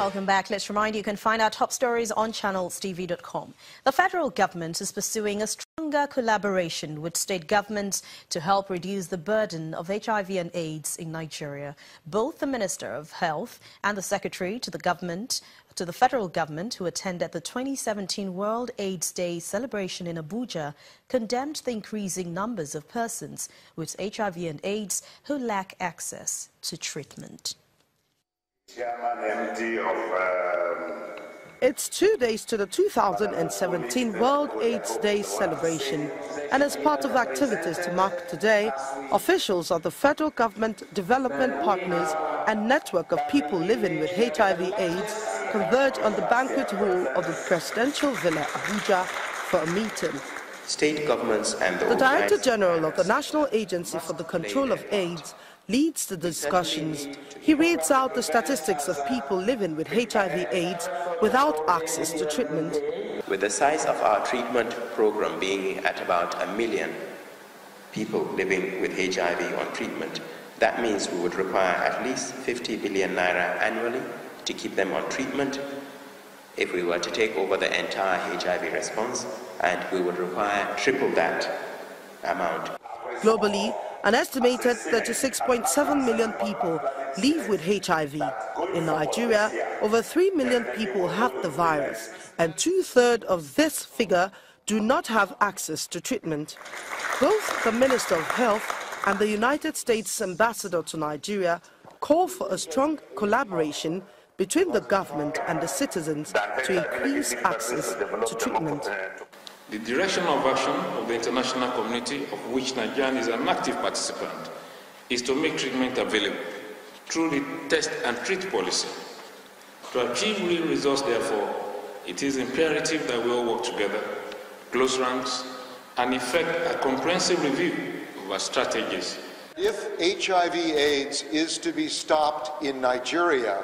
Welcome back. Let's remind you can find our top stories on channelstv.com. The federal government is pursuing a stronger collaboration with state governments to help reduce the burden of HIV and AIDS in Nigeria. Both the Minister of Health and the Secretary to the federal government, who attended the 2017 World AIDS Day celebration in Abuja, condemned the increasing numbers of persons with HIV and AIDS who lack access to treatment. It's 2 days to the 2017 World AIDS Day celebration, and as part of activities to mark today, officials of the federal government, development partners and network of people living with HIV/AIDS converged on the banquet hall of the Presidential Villa, Abuja, for a meeting. State governments and the Director General of the National Agency for the Control of AIDS leads the discussions. He reads out the statistics of people living with HIV/AIDS without access to treatment. With the size of our treatment program being at about 1 million people living with HIV on treatment, that means we would require at least 50 billion naira annually to keep them on treatment if we were to take over the entire HIV response, and we would require triple that amount. Globally, an estimated 36.7 million people live with HIV. In Nigeria, over 3 million people have the virus, and 2/3 of this figure do not have access to treatment. Both the Minister of Health and the United States Ambassador to Nigeria call for a strong collaboration between the government and the citizens to increase access to treatment. The direction of action of the international community, of which Nigeria is an active participant, is to make treatment available through the test and treat policy. To achieve real results, therefore, it is imperative that we all work together, close ranks, and effect a comprehensive review of our strategies. If HIV/AIDS is to be stopped in Nigeria,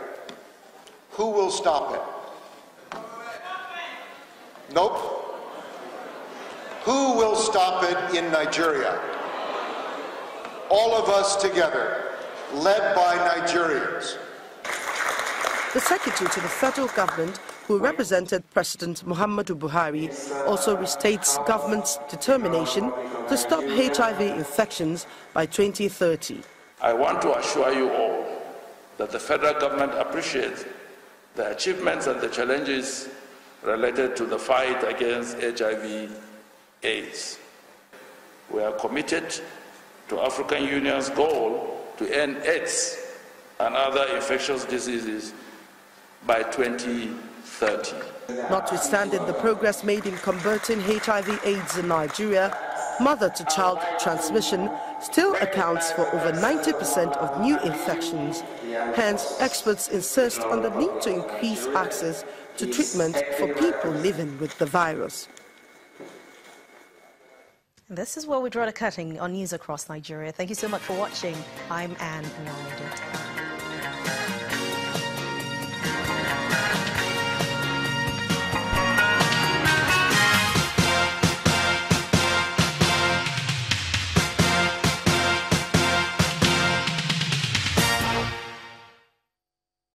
who will stop it? Nope. Who will stop it in Nigeria? All of us together, led by Nigerians. The Secretary to the federal government, who represented President Muhammadu Buhari, also restates government's determination to stop HIV infections by 2030. I want to assure you all that the federal government appreciates the achievements and the challenges related to the fight against HIV/AIDS. We are committed to African Union's goal to end AIDS and other infectious diseases by 2030. Notwithstanding the progress made in combating HIV/AIDS in Nigeria, mother-to-child transmission still accounts for over 90% of new infections. Hence, experts insist on the need to increase access to treatment for people living with the virus. This is where we draw the curtain on news across Nigeria. Thank you so much for watching. I'm Anne.